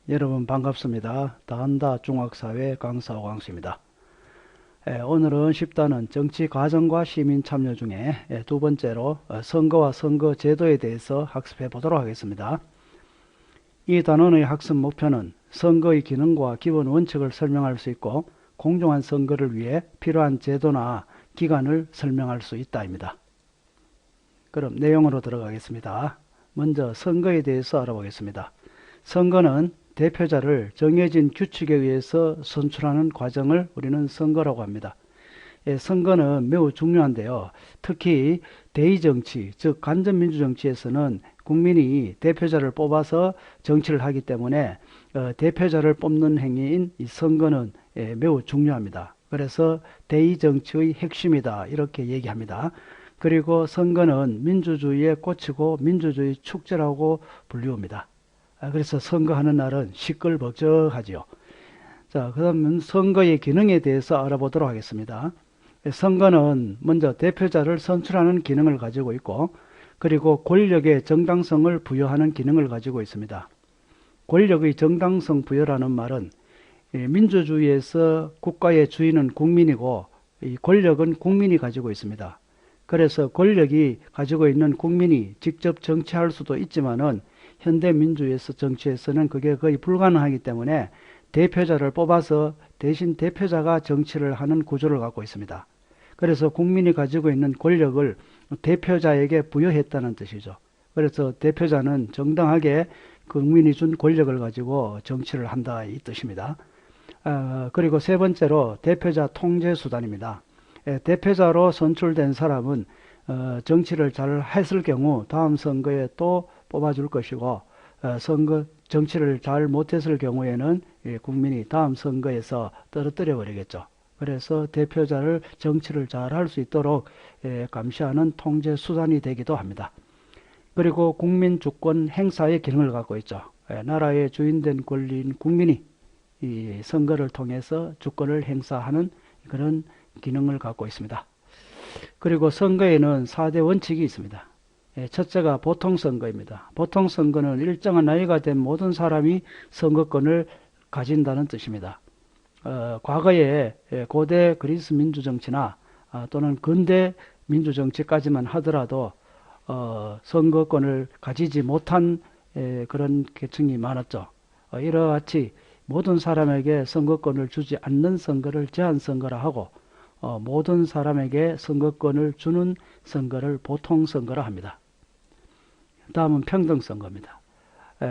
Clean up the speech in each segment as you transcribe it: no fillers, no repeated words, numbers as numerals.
여러분 반갑습니다. 다한다 중학사회 강사 오광수입니다. 오늘은 10단원 정치 과정과 시민 참여 중에 두 번째로 선거와 선거 제도에 대해서 학습해 보도록 하겠습니다. 이 단원의 학습 목표는 선거의 기능과 기본 원칙을 설명할 수 있고 공정한 선거를 위해 필요한 제도나 기관을 설명할 수 있다입니다. 그럼 내용으로 들어가겠습니다. 먼저 선거에 대해서 알아보겠습니다. 선거는 대표자를 정해진 규칙에 의해서 선출하는 과정을 우리는 선거라고 합니다. 선거는 매우 중요한데요. 특히 대의정치, 즉 간접민주정치에서는 국민이 대표자를 뽑아서 정치를 하기 때문에 대표자를 뽑는 행위인 이 선거는 매우 중요합니다. 그래서 대의정치의 핵심이다 이렇게 얘기합니다. 그리고 선거는 민주주의의 꽃이고 민주주의 축제라고 불리웁니다. 그래서 선거하는 날은 시끌벅적하지요. 자, 그다음 선거의 기능에 대해서 알아보도록 하겠습니다. 선거는 먼저 대표자를 선출하는 기능을 가지고 있고, 그리고 권력의 정당성을 부여하는 기능을 가지고 있습니다. 권력의 정당성 부여라는 말은 민주주의에서 국가의 주인은 국민이고 이 권력은 국민이 가지고 있습니다. 그래서 권력이 가지고 있는 국민이 직접 정치할 수도 있지만은 현대 민주에서 정치에서는 그게 거의 불가능하기 때문에 대표자를 뽑아서 대신 대표자가 정치를 하는 구조를 갖고 있습니다. 그래서 국민이 가지고 있는 권력을 대표자에게 부여했다는 뜻이죠. 그래서 대표자는 정당하게 국민이 준 권력을 가지고 정치를 한다 이 뜻입니다. 그리고 세 번째로 대표자 통제 수단입니다. 대표자로 선출된 사람은 정치를 잘 했을 경우 다음 선거에 또 뽑아줄 것이고 정치를 잘 못했을 경우에는 국민이 다음 선거에서 떨어뜨려 버리겠죠. 그래서 대표자를 정치를 잘 할 수 있도록 감시하는 통제 수단이 되기도 합니다. 그리고 국민 주권 행사의 기능을 갖고 있죠. 나라의 주인된 권리인 국민이 이 선거를 통해서 주권을 행사하는 그런 기능을 갖고 있습니다. 그리고 선거에는 4대 원칙이 있습니다. 첫째가 보통선거입니다. 보통선거는 일정한 나이가 된 모든 사람이 선거권을 가진다는 뜻입니다. 과거에 고대 그리스 민주정치나 또는 근대 민주정치까지만 하더라도 선거권을 가지지 못한 그런 계층이 많았죠. 이와 같이 모든 사람에게 선거권을 주지 않는 선거를 제한선거라 하고 모든 사람에게 선거권을 주는 선거를 보통선거라 합니다. 다음은 평등선거입니다.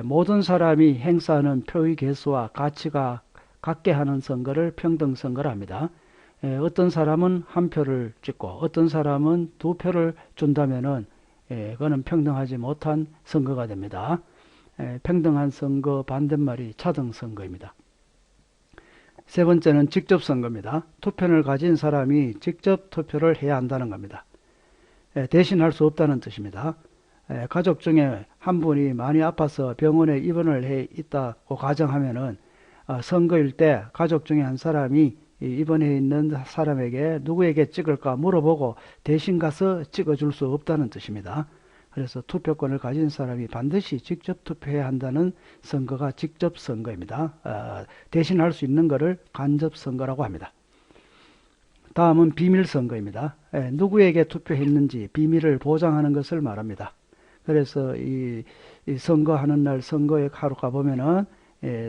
모든 사람이 행사하는 표의 개수와 가치가 같게 하는 선거를 평등선거라 합니다. 어떤 사람은 한 표를 찍고 어떤 사람은 두 표를 준다면은 그거는 평등하지 못한 선거가 됩니다. 평등한 선거 반대말이 차등선거입니다. 세 번째는 직접선거입니다. 투표를 가진 사람이 직접 투표를 해야 한다는 겁니다. 대신할 수 없다는 뜻입니다. 가족 중에 한 분이 많이 아파서 병원에 입원을 해 있다고 가정하면은 선거일 때 가족 중에 한 사람이 입원해 있는 사람에게 누구에게 찍을까 물어보고 대신 가서 찍어줄 수 없다는 뜻입니다. 그래서 투표권을 가진 사람이 반드시 직접 투표해야 한다는 선거가 직접 선거입니다. 대신할 수 있는 것을 간접 선거라고 합니다. 다음은 비밀 선거입니다. 누구에게 투표했는지 비밀을 보장하는 것을 말합니다. 그래서 이 선거하는 날 선거에 하루 가보면은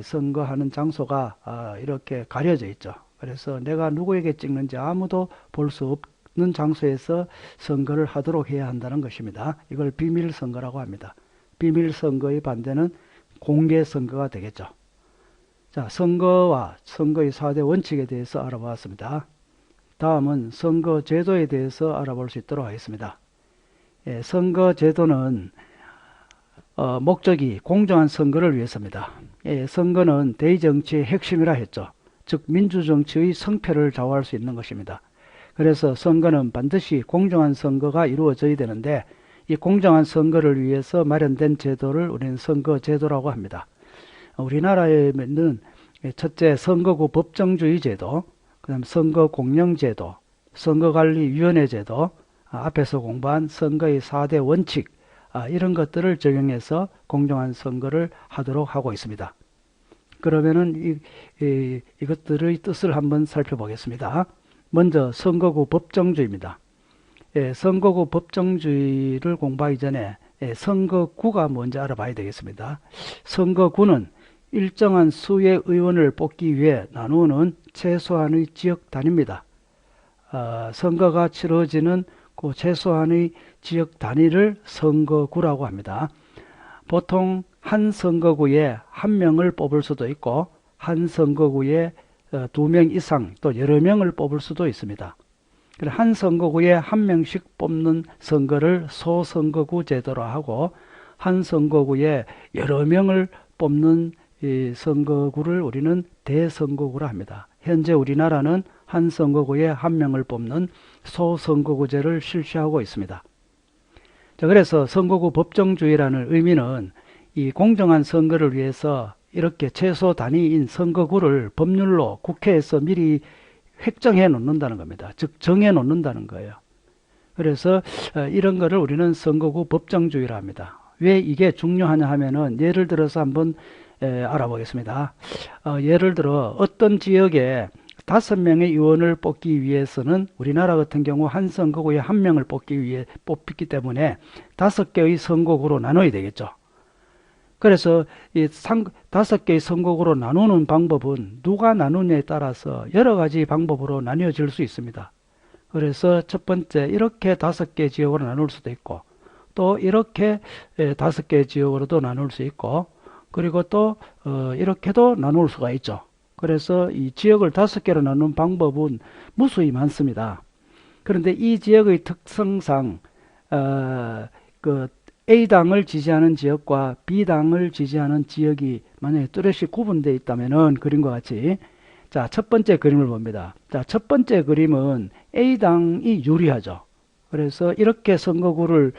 선거하는 장소가 이렇게 가려져 있죠. 그래서 내가 누구에게 찍는지 아무도 볼 수 없는 장소에서 선거를 하도록 해야 한다는 것입니다. 이걸 비밀 선거라고 합니다. 비밀 선거의 반대는 공개 선거가 되겠죠. 자, 선거와 선거의 4대 원칙에 대해서 알아보았습니다. 다음은 선거 제도에 대해서 알아볼 수 있도록 하겠습니다. 선거 제도는 목적이 공정한 선거를 위해서입니다. 선거는 대의정치의 핵심이라 했죠. 즉 민주정치의 성패를 좌우할 수 있는 것입니다. 그래서 선거는 반드시 공정한 선거가 이루어져야 되는데 이 공정한 선거를 위해서 마련된 제도를 우리는 선거 제도라고 합니다. 우리나라에는 첫째 선거구 법정주의 제도, 그다음 선거공영제도, 선거관리위원회 제도, 앞에서 공부한 선거의 4대 원칙 이런 것들을 적용해서 공정한 선거를 하도록 하고 있습니다. 그러면은 이것들의 뜻을 한번 살펴보겠습니다. 먼저 선거구 법정주의입니다. 선거구 법정주의를 공부하기 전에 선거구가 뭔지 알아봐야 되겠습니다. 선거구는 일정한 수의 의원을 뽑기 위해 나누는 최소한의 지역 단위입니다. 선거가 치러지는 그 최소한의 지역 단위를 선거구라고 합니다. 보통 한 선거구에 한 명을 뽑을 수도 있고 한 선거구에 두 명 이상 또 여러 명을 뽑을 수도 있습니다. 한 선거구에 한 명씩 뽑는 선거를 소선거구 제도로 하고 한 선거구에 여러 명을 뽑는 이 선거구를 우리는 대선거구라 합니다. 현재 우리나라는 한 선거구에 한 명을 뽑는 소선거구제를 실시하고 있습니다. 자, 그래서 선거구 법정주의라는 의미는 이 공정한 선거를 위해서 이렇게 최소 단위인 선거구를 법률로 국회에서 미리 획정해 놓는다는 겁니다. 즉 정해 놓는다는 거예요. 그래서 이런 거를 우리는 선거구 법정주의라 합니다. 왜 이게 중요하냐 하면은 예를 들어서 한번 알아보겠습니다. 예를 들어 어떤 지역에 5명의 의원을 뽑기 위해서는 우리나라 같은 경우 한 선거구에 한 명을 뽑기 때문에 5개의 선거구로 나눠야 되겠죠. 그래서 이 5개의 선거구로 나누는 방법은 누가 나누냐에 따라서 여러 가지 방법으로 나뉘어질 수 있습니다. 그래서 첫 번째 이렇게 5개 지역으로 나눌 수도 있고 또 이렇게 5개 지역으로도 나눌 수 있고 그리고 또 이렇게도 나눌 수가 있죠. 그래서 이 지역을 5개로 나누는 방법은 무수히 많습니다. 그런데 이 지역의 특성상 그 A당을 지지하는 지역과 B당을 지지하는 지역이 만약에 뚜렷이 구분되어 있다면은 그림과 같이 자, 첫 번째 그림을 봅니다. 자, 첫 번째 그림은 A당이 유리하죠. 그래서 이렇게 선거구를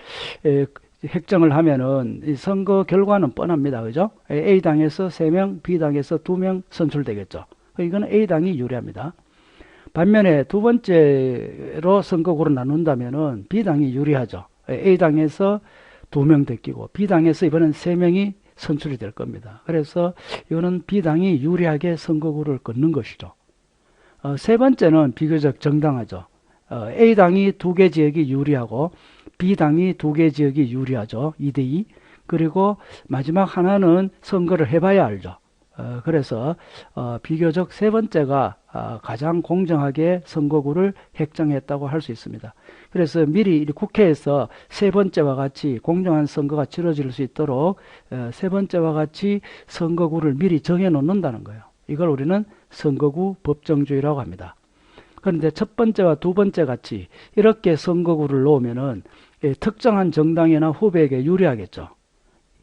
획정을 하면은 이 선거 결과는 뻔합니다. 그죠? A당에서 3명, B당에서 2명 선출되겠죠. 이거는 A당이 유리합니다. 반면에 두 번째로 선거구를 나눈다면은 B당이 유리하죠. A당에서 2명 데끼고 B당에서 이번엔 3명이 선출이 될 겁니다. 그래서 이거는 B당이 유리하게 선거구를 걷는 것이죠. 세 번째는 비교적 정당하죠. A당이 2개 지역이 유리하고 B당이 2개 지역이 유리하죠. 2대2. 그리고 마지막 하나는 선거를 해봐야 알죠. 그래서 비교적 세 번째가 가장 공정하게 선거구를 획정했다고 할 수 있습니다. 그래서 미리 국회에서 세 번째와 같이 공정한 선거가 치러질 수 있도록 세 번째와 같이 선거구를 미리 정해 놓는다는 거예요. 이걸 우리는 선거구 법정주의라고 합니다. 그런데 첫 번째와 두 번째 같이 이렇게 선거구를 놓으면은 특정한 정당이나 후보에게 유리하겠죠.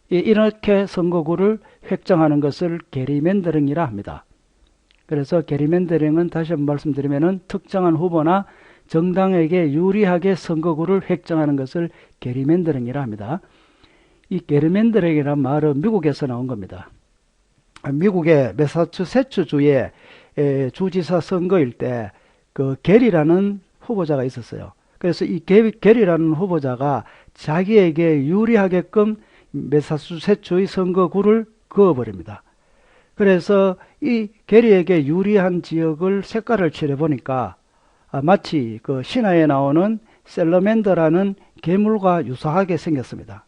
이렇게 선거구를 획정하는 것을 게리맨더링이라 합니다. 그래서 게리맨더링은 다시 한번 말씀드리면은 특정한 후보나 정당에게 유리하게 선거구를 획정하는 것을 게리맨더링이라 합니다. 이 게리맨더링이란 말은 미국에서 나온 겁니다. 미국의 매사추세츠주의 주지사 선거일 때 그 게리라는 후보자가 있었어요. 그래서 이 게리라는 후보자가 자기에게 유리하게끔 매사추세츠의 선거구를 그어버립니다. 그래서 이 게리에게 유리한 지역을 색깔을 칠해보니까 마치 그 신화에 나오는 셀러맨더라는 괴물과 유사하게 생겼습니다.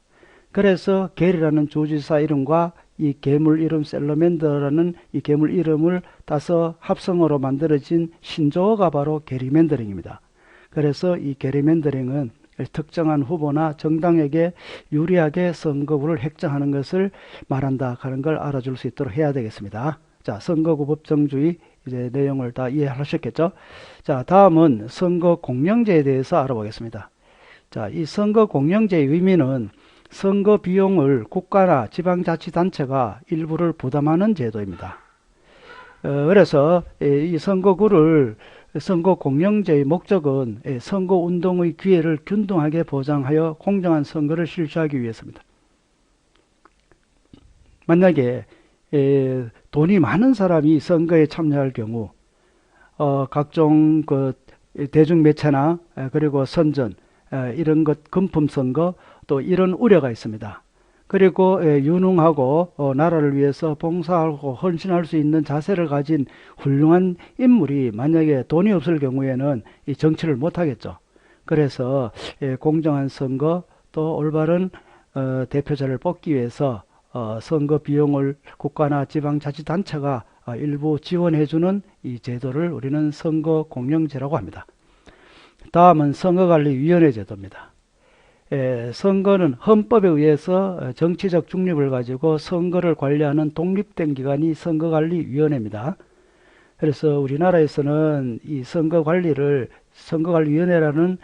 그래서 게리라는 주지사 이름과 이 괴물 이름 셀러맨더라는 이 괴물 이름을 따서 합성어로 만들어진 신조어가 바로 게리맨더링입니다. 그래서 이 게리맨더링은 특정한 후보나 정당에게 유리하게 선거구를 획정하는 것을 말한다 하는 걸 알아줄 수 있도록 해야 되겠습니다. 자, 선거구 법정주의 이제 내용을 다 이해하셨겠죠? 자, 다음은 선거 공영제에 대해서 알아보겠습니다. 자, 이 선거 공영제의 의미는 선거 비용을 국가나 지방자치단체가 일부를 부담하는 제도입니다. 그래서 이 선거 공영제의 목적은 선거운동의 기회를 균등하게 보장하여 공정한 선거를 실시하기 위해서입니다. 만약에 돈이 많은 사람이 선거에 참여할 경우 각종 그 대중매체나 그리고 선전 이런 것 금품 선거 또 이런 우려가 있습니다. 그리고 유능하고 나라를 위해서 봉사하고 헌신할 수 있는 자세를 가진 훌륭한 인물이 만약에 돈이 없을 경우에는 이 정치를 못하겠죠. 그래서 공정한 선거 또 올바른 대표자를 뽑기 위해서 선거 비용을 국가나 지방자치단체가 일부 지원해주는 이 제도를 우리는 선거공영제라고 합니다. 다음은 선거관리위원회 제도입니다. 선거는 헌법에 의해서 정치적 중립을 가지고 선거를 관리하는 독립된 기관이 선거관리위원회입니다. 그래서 우리나라에서는 이 선거관리위원회라는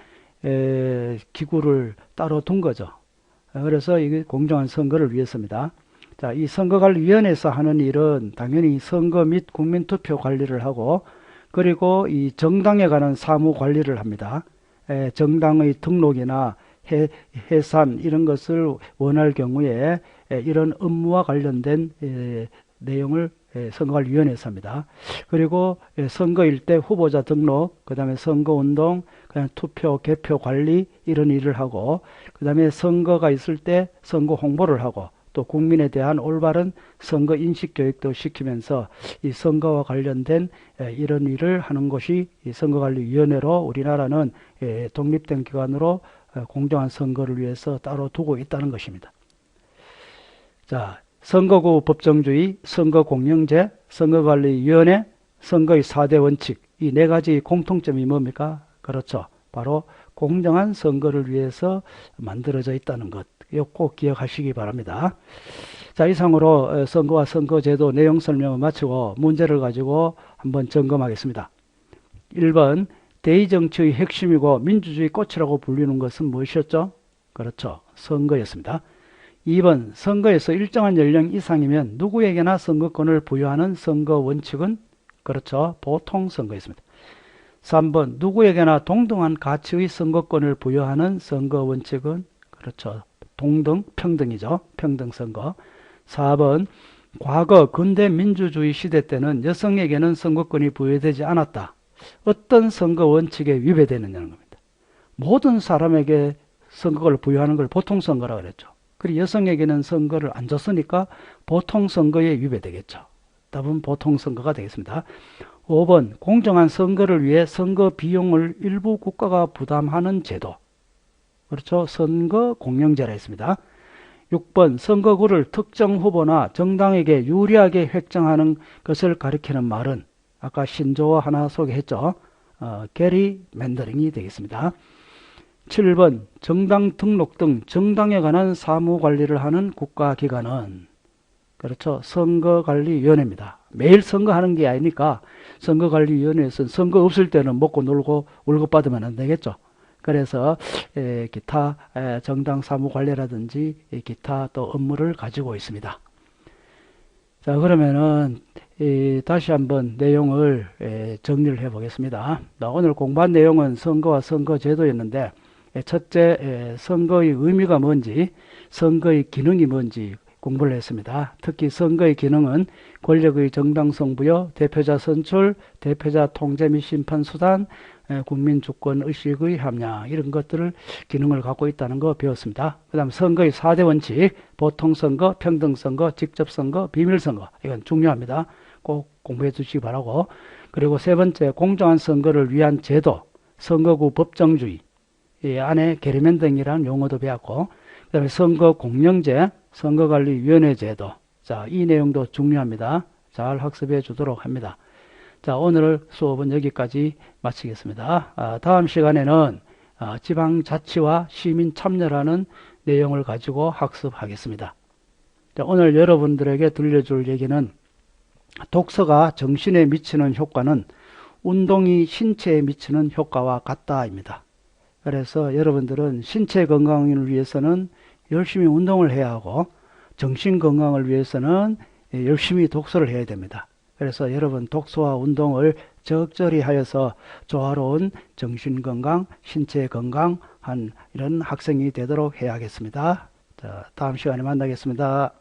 기구를 따로 둔 거죠. 그래서 이게 공정한 선거를 위해서입니다. 자, 이 선거관리위원회에서 하는 일은 당연히 선거 및 국민투표 관리를 하고, 그리고 이 정당에 관한 사무 관리를 합니다. 정당의 등록이나 해산 이런 것을 원할 경우에 이런 업무와 관련된 내용을 선거관리위원회에서 합니다. 그리고 선거일 때 후보자 등록, 그 다음에 선거운동, 그다음에 투표, 개표 관리 이런 일을 하고, 그 다음에 선거가 있을 때 선거 홍보를 하고, 또 국민에 대한 올바른 선거 인식 교육도 시키면서 이 선거와 관련된 이런 일을 하는 것이 이 선거관리위원회로 우리나라는 독립된 기관으로 공정한 선거를 위해서 따로 두고 있다는 것입니다. 자, 선거구 법정주의, 선거공영제, 선거관리위원회, 선거의 4대 원칙, 이 네 가지 공통점이 뭡니까? 그렇죠. 바로 공정한 선거를 위해서 만들어져 있다는 것. 이거 꼭 기억하시기 바랍니다. 자, 이상으로 선거와 선거제도 내용 설명을 마치고 문제를 가지고 한번 점검하겠습니다. 1번, 대의정치의 핵심이고 민주주의 꽃이라고 불리는 것은 무엇이었죠? 그렇죠. 선거였습니다. 2번, 선거에서 일정한 연령 이상이면 누구에게나 선거권을 부여하는 선거 원칙은? 그렇죠. 보통 선거였습니다. 3번, 누구에게나 동등한 가치의 선거권을 부여하는 선거 원칙은? 그렇죠. 동등, 평등이죠. 평등선거. 4번, 과거 근대 민주주의 시대 때는 여성에게는 선거권이 부여되지 않았다. 어떤 선거 원칙에 위배되느냐는 겁니다. 모든 사람에게 선거를 부여하는 걸 보통선거라고 그랬죠. 그리고 여성에게는 선거를 안 줬으니까 보통선거에 위배되겠죠. 답은 보통선거가 되겠습니다. 5번, 공정한 선거를 위해 선거 비용을 일부 국가가 부담하는 제도. 그렇죠. 선거 공영제라 했습니다. 6번, 선거구를 특정 후보나 정당에게 유리하게 획정하는 것을 가리키는 말은 아까 신조어 하나 소개했죠. 게리 맨더링이 되겠습니다. 7번, 정당 등록 등 정당에 관한 사무 관리를 하는 국가기관은 그렇죠. 선거관리위원회입니다. 매일 선거하는 게 아니니까 선거관리위원회에서는 선거 없을 때는 먹고 놀고 월급 받으면 안 되겠죠. 그래서 기타 정당 사무 관리라든지 기타 또 업무를 가지고 있습니다. 자, 그러면은 다시 한번 내용을 정리를 해 보겠습니다. 오늘 공부한 내용은 선거와 선거제도였는데, 첫째, 선거의 의미가 뭔지, 선거의 기능이 뭔지 공부를 했습니다. 특히 선거의 기능은 권력의 정당성 부여, 대표자 선출, 대표자 통제 및 심판 수단, 국민 주권 의식의 함량, 이런 것들을 기능을 갖고 있다는 거 배웠습니다. 그 다음 선거의 4대 원칙, 보통선거, 평등선거, 직접선거, 비밀선거, 이건 중요합니다. 꼭 공부해 주시기 바라고. 그리고 세 번째, 공정한 선거를 위한 제도, 선거구 법정주의, 이 안에 게리맨딩이라는 용어도 배웠고, 그 다음에 선거 공영제, 선거관리위원회 제도. 자, 이 내용도 중요합니다. 잘 학습해 주도록 합니다. 자, 오늘 수업은 여기까지 마치겠습니다. 다음 시간에는 지방자치와 시민 참여라는 내용을 가지고 학습하겠습니다. 자, 오늘 여러분들에게 들려줄 얘기는 독서가 정신에 미치는 효과는 운동이 신체에 미치는 효과와 같다입니다. 그래서 여러분들은 신체 건강을 위해서는 열심히 운동을 해야 하고 정신 건강을 위해서는 열심히 독서를 해야 됩니다. 그래서 여러분 독서와 운동을 적절히 하여서 조화로운 정신 건강, 신체 건강한 이런 학생이 되도록 해야겠습니다. 자, 다음 시간에 만나겠습니다.